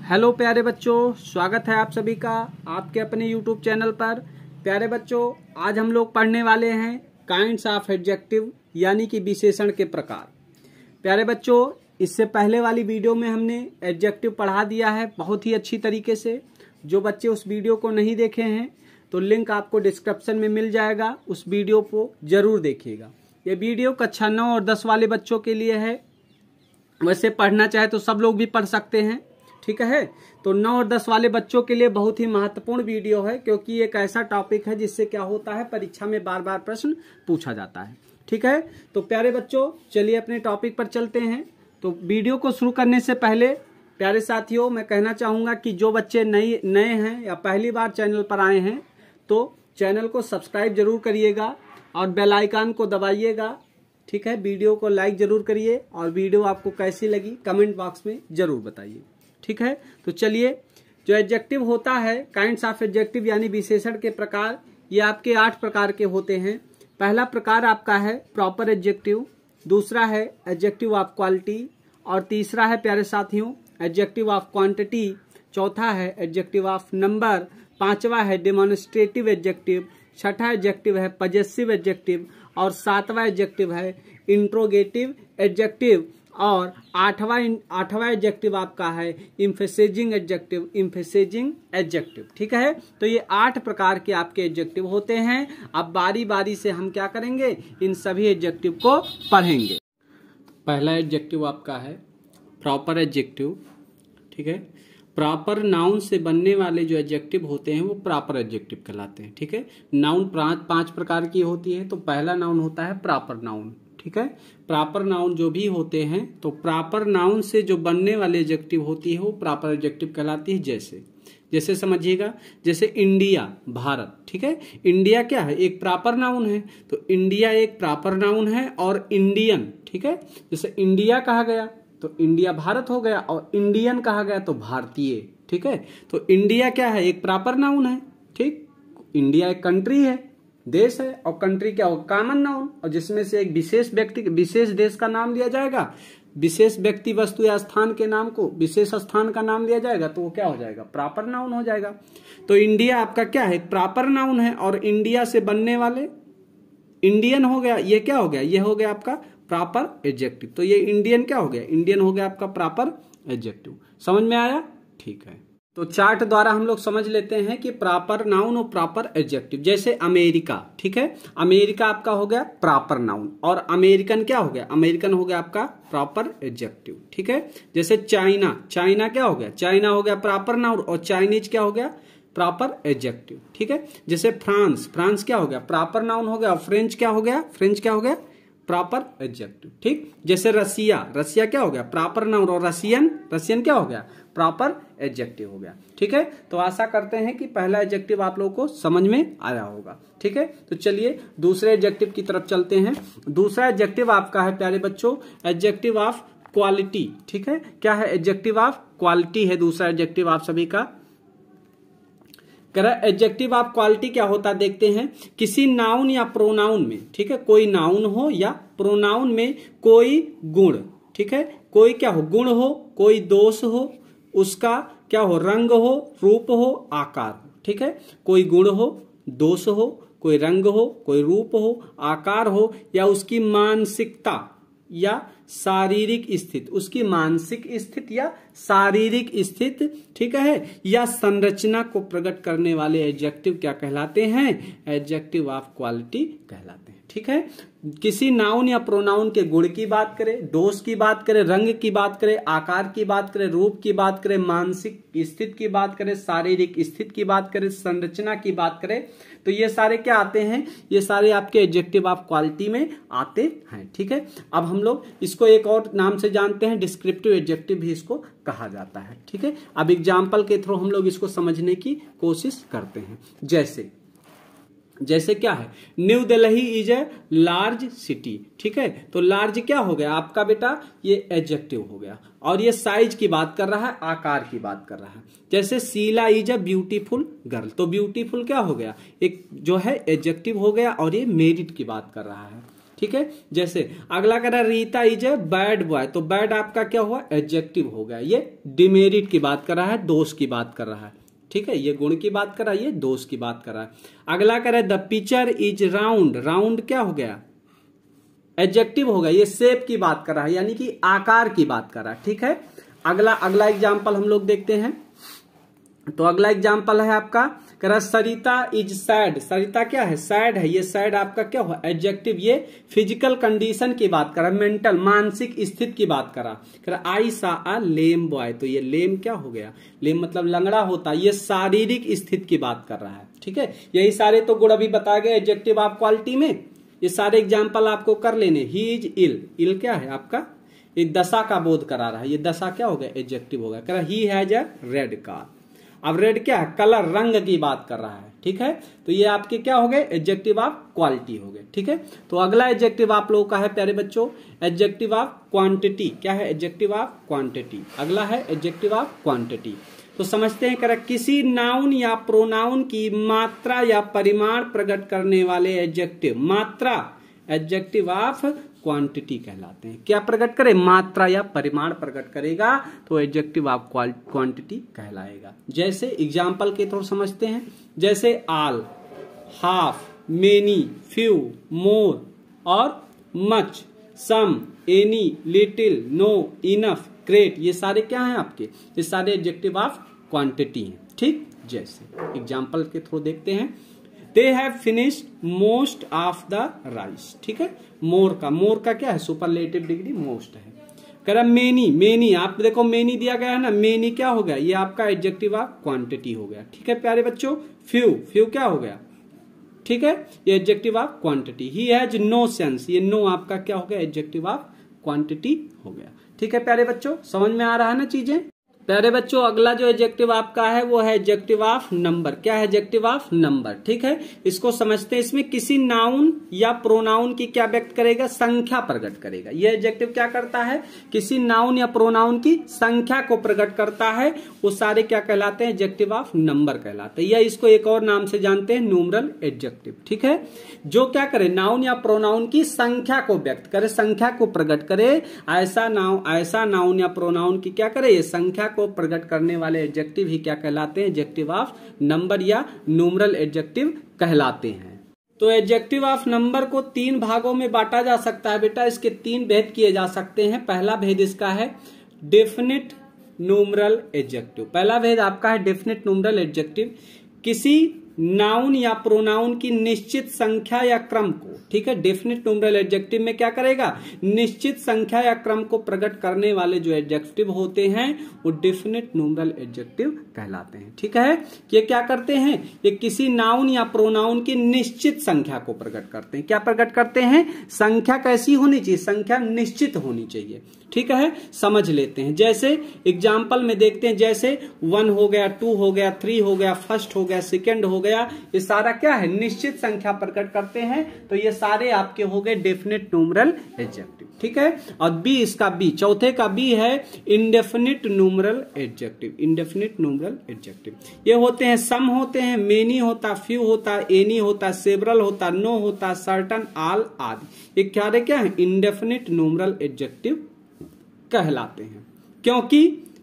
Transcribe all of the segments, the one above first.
Hello प्यारे बच्चों, स्वागत है आप सभी का आपके अपने YouTube चैनल पर। प्यारे बच्चों, आज हम लोग पढ़ने वाले हैं काइंड्स ऑफ एडजेक्टिव यानी कि विशेषण के प्रकार। प्यारे बच्चों, इससे पहले वाली वीडियो में हमने एडजेक्टिव पढ़ा दिया है बहुत ही अच्छी तरीके से। जो बच्चे उस वीडियो को नहीं देखे हैं तो लिंक आपको डिस्क्रिप्शन में मिल जाएगा, उस वीडियो को जरूर देखिएगा। ये वीडियो कक्षा 9 और 10 वाले बच्चों के लिए है। वैसे पढ़ना चाहे तो सब लोग भी पढ़ सकते हैं, ठीक है। तो 9 और 10 वाले बच्चों के लिए बहुत ही महत्वपूर्ण वीडियो है, क्योंकि एक ऐसा टॉपिक है जिससे क्या होता है, परीक्षा में बार बार प्रश्न पूछा जाता है, ठीक है। तो प्यारे बच्चों, चलिए अपने टॉपिक पर चलते हैं। तो वीडियो को शुरू करने से पहले प्यारे साथियों, मैं कहना चाहूंगा कि जो बच्चे नए हैं या पहली बार चैनल पर आए हैं तो चैनल को सब्सक्राइब जरूर करिएगा और बेल आइकन को दबाइएगा, ठीक है। वीडियो को लाइक जरूर करिए और वीडियो आपको कैसी लगी कमेंट बॉक्स में जरूर बताइए, ठीक है। तो चलिए, जो एडजेक्टिव होता है, काइंड्स ऑफ एडजेक्टिव यानी विशेषण के प्रकार, ये आपके 8 प्रकार के होते हैं। पहला प्रकार आपका है प्रॉपर एडजेक्टिव, दूसरा है एडजेक्टिव ऑफ क्वालिटी, और तीसरा है प्यारे साथियों एडजेक्टिव ऑफ क्वांटिटी, चौथा है एडजेक्टिव ऑफ नंबर, पांचवा है डेमोन्स्ट्रेटिव एडजेक्टिव, छठा एडजेक्टिव है पजेसिव एडजेक्टिव, और सातवां एडजेक्टिव है इंट्रोगेटिव एडजेक्टिव, और आठवां एडजेक्टिव आपका है एम्फेसाइजिंग एडजेक्टिव, ठीक है। तो ये 8 प्रकार के आपके एडजेक्टिव होते हैं। अब बारी बारी से हम क्या करेंगे, इन सभी एडजेक्टिव को पढ़ेंगे। पहला एडजेक्टिव आपका है प्रॉपर एडजेक्टिव, ठीक है। प्रॉपर नाउन से बनने वाले जो एडजेक्टिव होते हैं वो प्रॉपर एडजेक्टिव कहलाते हैं, ठीक है। नाउन 5 प्रकार की होती है। तो पहला नाउन होता है प्रॉपर नाउन, ठीक है। प्रॉपर नाउन जो भी होते हैं, तो प्रॉपर नाउन से जो बनने वाले एडजेक्टिव होती है वो प्रॉपर एडजेक्टिव कहलाती है। जैसे समझिएगा, जैसे इंडिया, भारत, ठीक है। इंडिया क्या है, एक प्रॉपर नाउन है, तो इंडिया एक प्रॉपर नाउन है। और इंडियन, ठीक है, जैसे इंडिया कहा गया तो इंडिया भारत हो गया, और इंडियन कहा गया तो भारतीय, ठीक है। तो इंडिया क्या है, एक प्रॉपर नाउन है, ठीक। इंडिया एक कंट्री है, देश है, और कंट्री क्या हो, कॉमन नाउन, और जिसमें से एक विशेष व्यक्ति, विशेष देश का नाम लिया जाएगा, विशेष व्यक्ति, वस्तु या स्थान के नाम को विशेष स्थान का नाम लिया जाएगा, तो वो क्या हो जाएगा, प्रॉपर नाउन हो जाएगा। तो इंडिया आपका क्या है, प्रॉपर नाउन है, और इंडिया से बनने वाले इंडियन हो गया, ये क्या हो गया, ये हो गया आपका प्रॉपर एडजेक्टिव। तो ये इंडियन क्या हो गया, इंडियन हो गया आपका प्रॉपर एडजेक्टिव। समझ में आया, ठीक है। तो चार्ट द्वारा हम लोग समझ लेते हैं कि प्रॉपर नाउन और प्रॉपर एडजेक्टिव। जैसे अमेरिका, ठीक है, अमेरिका आपका हो गया प्रॉपर नाउन, और अमेरिकन क्या हो गया, अमेरिकन हो गया आपका प्रॉपर एडजेक्टिव, ठीक है। जैसे चाइना, चाइना क्या हो गया, चाइना हो गया प्रॉपर नाउन, और चाइनीज क्या हो गया, प्रॉपर एडजेक्टिव, ठीक है। जैसे फ्रांस, फ्रांस क्या हो गया, प्रॉपर नाउन हो गया। फ्रेंच क्या हो गया, फ्रेंच क्या हो गया, प्रॉपर एडजेक्टिव, ठीक। जैसे रसिया, रसिया क्या हो गया, प्रॉपर नाउन, और रसियन, रसियन क्या हो गया, प्रॉपर एडजेक्टिव हो गया, ठीक है। तो आशा करते हैं कि पहला एडजेक्टिव आप लोगों को समझ में आया होगा, ठीक है। तो चलिए दूसरे एडजेक्टिव की तरफ चलते हैं। दूसरा एडजेक्टिव आपका है प्यारे बच्चों एडजेक्टिव ऑफ क्वालिटी, ठीक है। क्या है, एडजेक्टिव ऑफ क्वालिटी है दूसरा एडजेक्टिव आप सभी का। एडजेक्टिव ऑफ क्वालिटी क्या होता है, देखते हैं। किसी नाउन या प्रोनाउन में, ठीक है, कोई नाउन हो या प्रोनाउन में कोई गुण, ठीक है, कोई क्या हो, गुण हो, कोई दोष हो, उसका क्या हो, रंग हो, रूप हो, आकार हो, ठीक है। कोई गुण हो, दोष हो, कोई रंग हो, कोई रूप हो, आकार हो, या उसकी मानसिकता या शारीरिक स्थिति, उसकी मानसिक स्थिति या शारीरिक स्थिति, ठीक है, या संरचना को प्रकट करने वाले एडजेक्टिव क्या कहलाते हैं, एडजेक्टिव ऑफ क्वालिटी कहलाते हैं, ठीक है। किसी नाउन या प्रोनाउन के गुण की बात करें, दोष की बात करें, रंग की बात करें, आकार की बात करें, रूप की बात करें, मानसिक स्थिति की बात करें, शारीरिक स्थिति की बात करें, संरचना की बात करें, तो ये सारे क्या आते हैं, ये सारे आपके एडजेक्टिव ऑफ क्वालिटी में आते हैं, ठीक है। अब हम लोग इसको एक और नाम से जानते हैं, डिस्क्रिप्टिव एडजेक्टिव भी इसको कहा जाता है, ठीक है। अब एग्जाम्पल के थ्रू हम लोग इसको समझने की कोशिश करते हैं। जैसे क्या है, new Delhi is a large city, ठीक है। तो लार्ज क्या हो गया आपका बेटा, ये एडजेक्टिव हो गया, और ये साइज की बात कर रहा है, आकार की बात कर रहा है। जैसे Sheela is a beautiful girl, तो ब्यूटीफुल क्या हो गया, एक जो है एडजेक्टिव हो गया, और ये मेरिट की बात कर रहा है। ठीक है। जैसे अगला कह रहा है Rita is a bad boy, तो बैड आपका क्या हुआ, एडजेक्टिव हो गया। ये डिमेरिट की बात कर रहा है, दोष की बात कर रहा है, ठीक है। ये गुण की बात कर रहा है, ये दोष की बात कर रहा है। अगला कह रहा है the picture is round, round क्या हो गया, एडजेक्टिव हो गया। ये शेप की बात कर रहा है, यानी कि आकार की बात कर रहा है, ठीक है। अगला एग्जाम्पल हम लोग देखते हैं। तो अगला एग्जाम्पल है आपका, कह रहा सरिता इज सैड, सरिता क्या है, सैड है। ये सैड आपका क्या हुआ, एडजेक्टिव। ये फिजिकल कंडीशन की बात कर रहा है, मेंटल मानसिक स्थिति की बात कर रहा। कह रहा आई सा अ लेम बॉय, तो ये लेम क्या हो गया, लेम मतलब लंगड़ा होता, ये शारीरिक स्थिति की बात कर रहा है, ठीक है। यही सारे तो गुण अभी बता गए एडजेक्टिव ऑफ क्वालिटी में, ये सारे एग्जाम्पल आपको कर लेने। ही इज इल, इल क्या है आपका, एक दशा का बोध करा रहा है, ये दशा क्या हो गया, एडजेक्टिव हो गया। कह रहा he has a red car, अब रेड क्या है, कलर रंग की बात कर रहा है, ठीक है। तो ये आपके क्या हो गए, एडजेक्टिव ऑफ क्वालिटी हो गए, ठीक है। तो अगला एडजेक्टिव आप लोगों का है प्यारे बच्चों, एडजेक्टिव ऑफ क्वांटिटी। क्या है, एडजेक्टिव ऑफ क्वांटिटी। अगला है एडजेक्टिव ऑफ क्वांटिटी। तो समझते हैं, करेक्ट, किसी नाउन या प्रोनाउन की मात्रा या परिमाण प्रकट करने वाले एडजेक्टिव, मात्रा एडजेक्टिव ऑफ क्वांटिटी कहलाते हैं। क्या प्रकट करे, मात्रा या परिमाण प्रकट करेगा तो एडजेक्टिव ऑफ क्वांटिटी कहलाएगा। जैसे एग्जाम्पल के थ्रू समझते हैं, जैसे all, half, many, few, more और much, some, any, little, no, enough, great, ये सारे क्या हैं आपके, ये सारे एडजेक्टिव ऑफ क्वांटिटी हैं, ठीक। जैसे एग्जाम्पल के थ्रू देखते हैं, they have finished most of the rice, ठीक है। मोर का क्या है, सुपरलेटिव डिग्री मोस्ट है। कह रहा मेनी, मेनी आप देखो मेनी दिया गया है ना, मेनी क्या हो गया, ये आपका एडजेक्टिव ऑफ क्वांटिटी हो गया, ठीक है प्यारे बच्चों। फ्यू, फ्यू क्या हो गया, ठीक है, ये adjective of quantity. He has no sense, ये नो आपका क्या हो गया, एडजेक्टिव ऑफ क्वांटिटी हो गया, ठीक है प्यारे बच्चों। समझ में आ रहा है ना चीजें प्यारे बच्चों। अगला जो एडजेक्टिव आपका है वो है एडजेक्टिव ऑफ नंबर। क्या है, एडजेक्टिव ऑफ नंबर, ठीक है। इसको समझते हैं, इसमें किसी नाउन या प्रोनाउन की क्या व्यक्त करेगा, संख्या प्रकट करेगा। यह एडजेक्टिव क्या करता है, किसी नाउन या प्रोनाउन की संख्या को प्रकट करता है, वो सारे क्या कहलाते हैं, एडजेक्टिव ऑफ नंबर कहलाते हैं, या इसको एक और नाम से जानते हैं न्यूमरल एडजेक्टिव, ठीक है। जो क्या करे, नाउन या प्रोनाउन की संख्या को व्यक्त करे, संख्या को प्रकट करे, ऐसा नाउन या प्रोनाउन की क्या करे, ये संख्या को प्रकट करने वाले एडजेक्टिव ही क्या कहलाते हैं, एडजेक्टिव ऑफ नंबर या न्यूमरल एडजेक्टिव कहलाते हैं। तो एडजेक्टिव ऑफ नंबर को 3 भागों में बांटा जा सकता है बेटा, इसके 3 भेद किए जा सकते हैं। पहला भेद इसका है डेफिनिट न्यूमरल एडजेक्टिव। पहला भेद आपका है डेफिनिट न्यूमरल एडजेक्टिव, किसी नाउन या प्रोनाउन की निश्चित संख्या या क्रम को, ठीक है। डेफिनिट न्यूमरल एडजेक्टिव में क्या करेगा, निश्चित संख्या या क्रम को प्रकट करने वाले जो एडजेक्टिव होते हैं वो डेफिनिट न्यूमरल एडजेक्टिव कहलाते हैं, ठीक है। ये क्या करते हैं, ये किसी नाउन या प्रोनाउन की निश्चित संख्या को प्रकट करते हैं। क्या प्रकट करते हैं, संख्या कैसी होनी चाहिए, संख्या निश्चित होनी चाहिए, ठीक है। समझ लेते हैं, जैसे एग्जाम्पल में देखते हैं, जैसे 1 हो गया, 2 हो गया, 3 हो गया, फर्स्ट हो गया, सेकेंड हो गया, ये सारा क्या है, निश्चित संख्या प्रकट करते हैं। तो ये सारे आपके हो गए डेफिनिट न्यूमरल एडजेक्टिव, ठीक है। और बी, इसका बी, चौथे का बी है indefinite numeral adjective. Indefinite numeral adjective ये होते हैं, सम होते हैं, मेनी होता, फ्यू होता, एनी होता, सेवरल होता, नो होता, सर्टन, ऑल आदि। ये क्या है, इंडेफिनिट न्यूमरल एडजेक्टिव कहलाते हैं।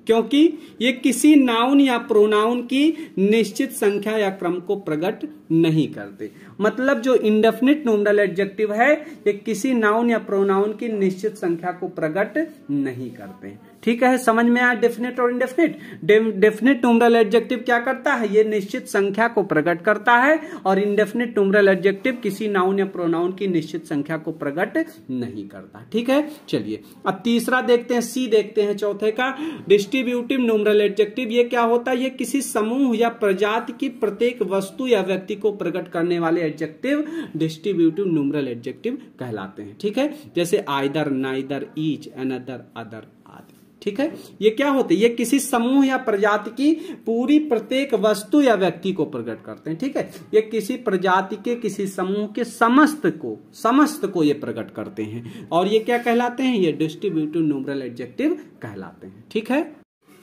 क्योंकि ये किसी नाउन या प्रोनाउन की निश्चित संख्या या क्रम को प्रकट नहीं करते। मतलब जो इंडेफिनिट न्यूमरल एडजेक्टिव है ये किसी नाउन या प्रोनाउन की निश्चित संख्या को प्रकट नहीं करते, ठीक है। समझ में आया डेफिनेट और इंडेफिनिट। डेफिनेट न्यूमरल एडजेक्टिव क्या करता है, ये निश्चित संख्या को प्रकट करता है, और इंडेफिनिट न्यूमरल एडजेक्टिव किसी नाउन या प्रोनाउन की निश्चित संख्या को प्रकट नहीं करता, ठीक है। चलिए अब तीसरा देखते हैं, सी देखते हैं चौथे का, डिस्ट्रीब्यूटिव न्यूमरल एडजेक्टिव। ये क्या होता है, ये किसी समूह या प्रजाति की प्रत्येक वस्तु या व्यक्ति को प्रकट करने वाले एडजेक्टिव डिस्ट्रीब्यूटिव न्यूमरल एडजेक्टिव कहलाते हैं, ठीक है। जैसे either, neither, each, another, other आदि, ठीक है। ये क्या होते हैं, ये किसी समूह या प्रजाति की पूरी प्रत्येक वस्तु या व्यक्ति को प्रकट करते हैं, ठीक है। ये किसी प्रजाति के, किसी समूह के समस्त को ये प्रकट करते हैं, और ये क्या कहलाते हैं, ये डिस्ट्रीब्यूटिव न्यूमरल एडजेक्टिव कहलाते हैं, ठीक है।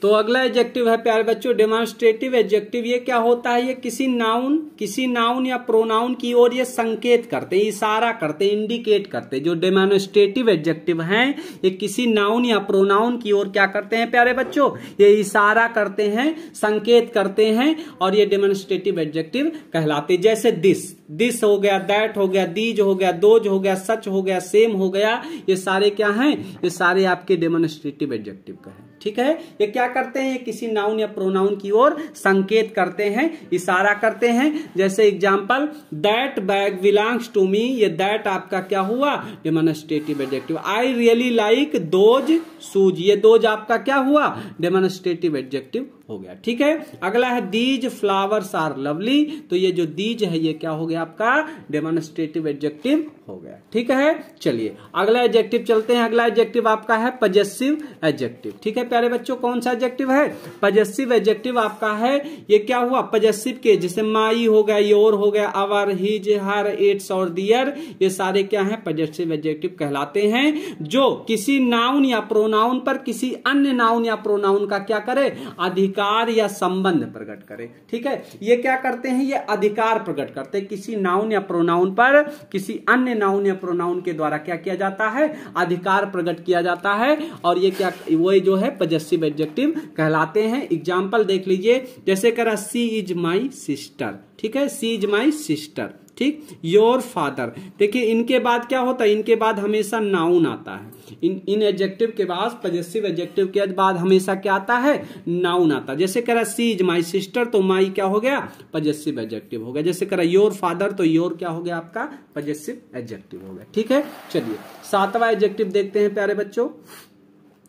तो अगला एडजेक्टिव है प्यारे बच्चों डेमोन्स्ट्रेटिव एडजेक्टिव। ये क्या होता है, ये किसी नाउन या प्रोनाउन की ओर ये संकेत करते हैं, इशारा करते हैं, इंडिकेट करते हैं। जो डेमोन्स्ट्रेटिव एडजेक्टिव हैं ये किसी नाउन या प्रोनाउन की ओर क्या करते हैं प्यारे बच्चों, ये इशारा करते हैं, संकेत करते हैं और ये डेमोन्स्ट्रेटिव एडजेक्टिव कहलाते हैं। जैसे दिस हो गया, दैट हो गया, दीज हो गया, दोज हो गया, सच हो गया, सेम हो गया, ये सारे क्या हैं, ये सारे आपके डेमोन्स्ट्रेटिव एडजेक्टिव का है। ठीक है, ये क्या करते हैं, ये किसी नाउन या प्रोनाउन की ओर संकेत करते हैं, इशारा करते हैं। जैसे example that bag belongs to me, ये दैट आपका क्या हुआ, demonstrative adjective. I really like those shoes, ये दोज आपका क्या हुआ, डेमोन्स्ट्रेटिव एडजेक्टिव हो गया। ठीक है, अगला है दीज फ्लावर्स आर लवली, तो ये जो दीज है ये क्या हो गया आपका, डेमोन्स्ट्रेटिव एडजेक्टिव हो गया। ठीक है, चलिए अगला एडजेक्टिव चलते हैं। अगला एडजेक्टिव आपका है पजेसिव एडजेक्टिव। ठीक है प्यारे बच्चों, कौन सा एडजेक्टिव है, पजेसिव एडजेक्टिव आपका है। ये क्या हुआ, पजेसिव के जैसे माई हो गया, योर हो गया, अवर, हिज, हर, इट्स और दियर, ये सारे क्या है, पजेसिव एडजेक्टिव कहलाते हैं। जो किसी नाउन या प्रोनाउन पर किसी अन्य नाउन या प्रोनाउन का क्या करे, अधिकार या संबंध प्रकट करे। ठीक है, ये क्या करते हैं, ये अधिकार प्रकट करते हैं। किसी नाउन या प्रोनाउन पर किसी अन्य नाउन या प्रोनाउन के द्वारा क्या किया जाता है, अधिकार प्रकट किया जाता है और ये क्या, वो जो है पजेसिव एडजेक्टिव कहलाते हैं। एग्जांपल देख लीजिए, जैसे करा सी इज माई सिस्टर। ठीक है, सी इज माई सिस्टर। ठीक, योर फादर, देखिए इनके बाद क्या होता है, इनके बाद हमेशा नाउन आता है। इन एडजेक्टिव के बाद, पजेसिव एडजेक्टिव के बाद हमेशा क्या आता है, नाउन आता है। जैसे कह रहा सी इज माई सिस्टर, तो माई क्या हो गया, पजेसिव एडजेक्टिव हो गया। जैसे कह रहा योर फादर, तो योर क्या हो गया आपका, पजेसिव एडजेक्टिव हो गया। ठीक है, चलिए सातवां एडजेक्टिव देखते हैं प्यारे बच्चों।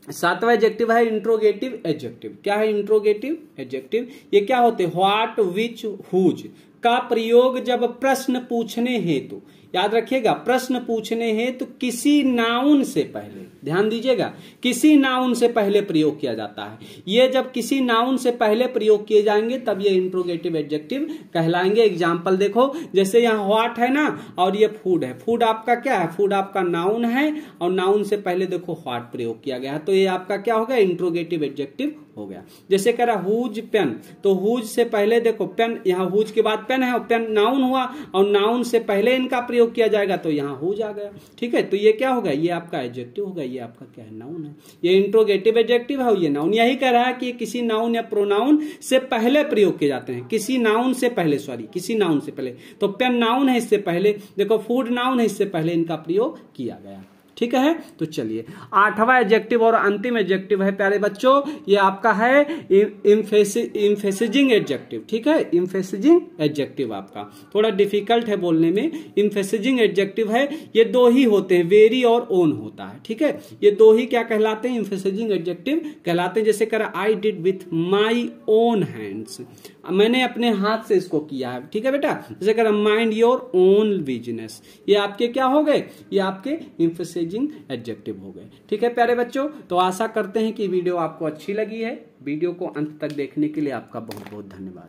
सातवां एडजेक्टिव है इंट्रोगेटिव एडजेक्टिव। क्या है इंट्रोगेटिव एडजेक्टिव, ये क्या होते हैं, व्हाट, विच, हुज का प्रयोग जब प्रश्न पूछने हेतु, याद रखिएगा प्रश्न पूछने हेतु किसी नाउन से पहले, ध्यान दीजिएगा, किसी नाउन से पहले प्रयोग किया जाता है। ये जब किसी नाउन से पहले प्रयोग किए जाएंगे तब ये इंट्रोगेटिव एडजेक्टिव कहलाएंगे। एग्जांपल देखो, जैसे यहाँ व्हाट है ना और ये फूड है। फूड आपका क्या है, फूड आपका नाउन है और नाउन से पहले देखो व्हाट प्रयोग किया गया है, तो ये आपका क्या हो गया, इंट्रोगेटिव एडजेक्टिव हो गया। जैसे कह रहा हुज पेन, तो हुज से पहले देखो पेन, यहाँ हुज के बाद पेन है और पेन नाउन हुआ और नाउन से पहले इनका प्रयोग किया जाएगा तो यहाँ हुज आ गया। ठीक है, तो ये क्या होगा, ये आपका एडजेक्टिव होगा, ये आपका क्या है, नाउन है। ये इंट्रोगेटिव एडजेक्टिव है, ये नाउन। यही कह रहा है कि किसी नाउन या प्रोनाउन से पहले प्रयोग किए जाते हैं, किसी नाउन से पहले, किसी नाउन से पहले। तो पेन नाउन है, इससे पहले देखो फूड नाउन है, इससे पहले इनका प्रयोग किया गया। ठीक है, तो चलिए आठवां एडजेक्टिव और अंतिम एडजेक्टिव है प्यारे बच्चों, ये आपका है एम्फेसिजिंग एडजेक्टिव। ठीक है, एम्फेसिजिंग एडजेक्टिव आपका थोड़ा डिफिकल्ट है बोलने में। एम्फेसिजिंग एडजेक्टिव है, ये दो ही होते हैं, वेरी और ओन होता है। ठीक है, ये दो ही क्या कहलाते हैं, एम्फेसिजिंग एडजेक्टिव कहलाते हैं। जैसे करा I did with my own hands, मैंने अपने हाथ से इसको किया है। ठीक है बेटा, जैसे करा माइंड योर ओन बिजनेस, ये आपके क्या हो गए, ये आपके एम्फेसिजिंग एडजेक्टिव हो गए। ठीक है प्यारे बच्चों, तो आशा करते हैं कि वीडियो आपको अच्छी लगी है। वीडियो को अंत तक देखने के लिए आपका बहुत बहुत धन्यवाद।